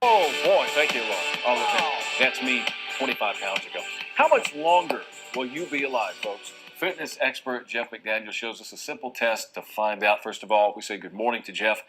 Oh, boy, thank you, Lord. Oh, look, that's me 25 pounds ago. How much longer will you be alive, folks? Fitness expert Jeff McDaniel shows us a simple test to find out. First of all, we say good morning to Jeff.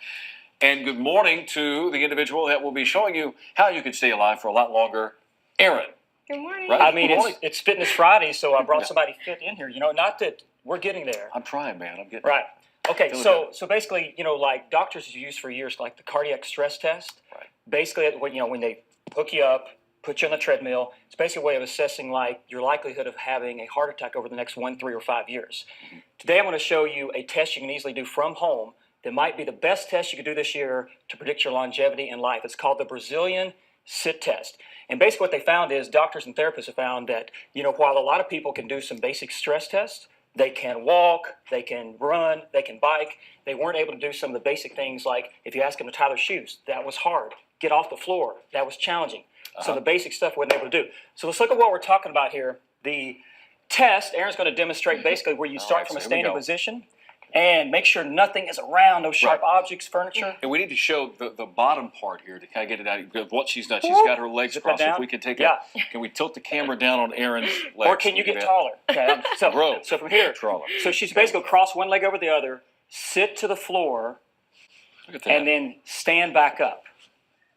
And good morning to the individual that will be showing you how you can stay alive for a lot longer, Aaron. Good morning. Right? I mean, it's Fitness Friday, so I brought somebody fit in here. Not that we're getting there. I'm trying, man. I'm getting Right. Okay, so basically, like doctors have used for years, like the cardiac stress test. Right. Basically, when they hook you up, put you on the treadmill, it's basically a way of assessing like your likelihood of having a heart attack over the next 1, 3, or 5 years. Mm-hmm. Today, I'm going to show you a test you can easily do from home that might be the best test you could do this year to predict your longevity in life. It's called the Brazilian sit test. And basically what they found is doctors and therapists have found that, while a lot of people can do some basic stress tests, they can walk, they can run, they can bike, they weren't able to do some of the basic things like if you ask them to tie their shoes, that was hard. Get off the floor, that was challenging. So the basic stuff we weren't able to do. So let's look at what we're talking about here. The test, Aaron's going to demonstrate basically where you start from a standing position. And make sure nothing is around those sharp objects, furniture. And we need to show the bottom part here to kind of get it out. What she's done, she's got her legs crossed. If we can take can we tilt the camera down on Aaron's legs? Or can you get taller? Okay, so from here, so she's basically cross one leg over the other, sit to the floor, and then stand back up.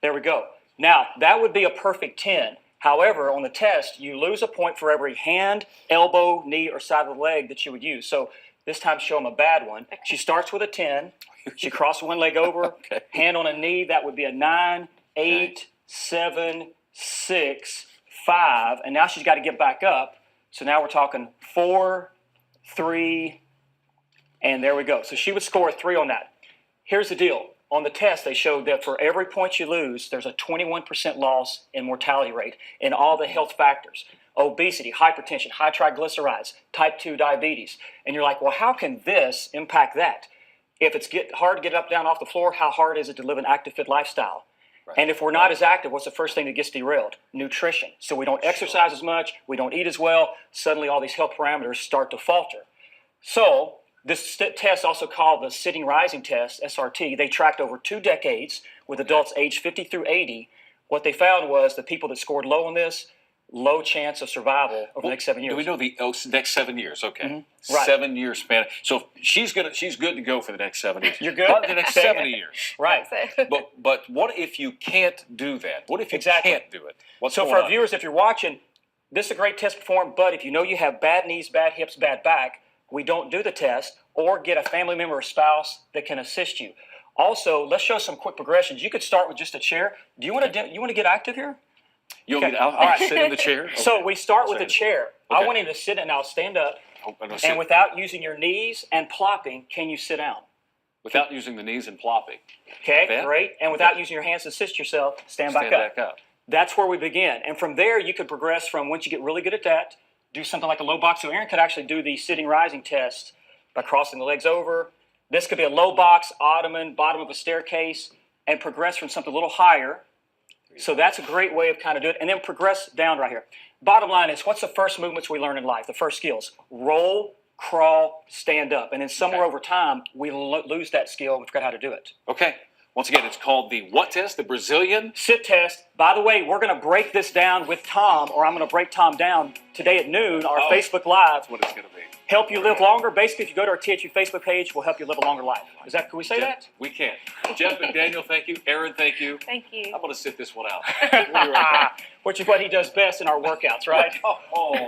There we go. Now, that would be a perfect 10. However, on the test, you lose a point for every hand, elbow, knee, or side of the leg that you would use. So this time, show them a bad one. She starts with a 10. She crosses one leg over, hand on a knee. That would be a 9, 8, 7, 6, 5. And now she's got to get back up. So now we're talking 4, 3, and there we go. So she would score a 3 on that. Here's the deal. On the test, they showed that for every point you lose, there's a 21% loss in mortality rate in all the health factors. Obesity, hypertension, high triglycerides, type 2 diabetes. And you're like, well, how can this impact that? If it's hard to get up, down off the floor, how hard is it to live an active, fit lifestyle? Right. And if we're not as active, what's the first thing that gets derailed? Nutrition. So we don't exercise as much, we don't eat as well, suddenly all these health parameters start to falter. So this test, also called the sitting rising test, SRT, they tracked over 2 decades with adults aged 50 through 80. What they found was the people that scored low on this, low chance of survival over the next 7 years. Do we know the next 7 years? Okay, Right. 7 year span. So she's good to go for the next 7 years. You're good. But the next 70 years. Right. But what if you can't do that? What if you can't do it? So for our viewers, if you're watching, this is a great test to perform. But if you know you have bad knees, bad hips, bad back, we don't do the test, or get a family member or spouse that can assist you. Also, let's show some quick progressions. You could start with just a chair. Do you want to get active here? I'll sit in the chair. Okay. So we start with a chair. Okay. I want him to sit, and I'll stand up. And without using your knees and plopping, can you sit down? Without using the knees and plopping. Okay, great. And without using your hands to assist yourself, stand back up. That's where we begin. And from there, you could progress from, once you get really good at that, do something like a low box. So Aaron could actually do the sitting rising test by crossing the legs over. This could be a low box, ottoman, bottom of a staircase, and progress from something a little higher. So that's a great way of kind of doing it. And then progress down right here. Bottom line is, what's the first movements we learn in life? The first skills: roll, crawl, stand up. And then somewhere over time, we lose that skill and we forgot how to do it. Okay. Once again, it's called the what test? The Brazilian sit test. By the way, we're going to break this down with Tom, or I'm going to break Tom down today at noon, our Facebook Live. That's what it's going to be. Help you live longer. Basically, if you go to our THV Facebook page, we'll help you live a longer life. Can we say that? We can. Jeff McDaniel, thank you. Aaron, thank you. Thank you. I'm going to sit this one out. We'll be right back. Which is what he does best in our workouts, right? Oh.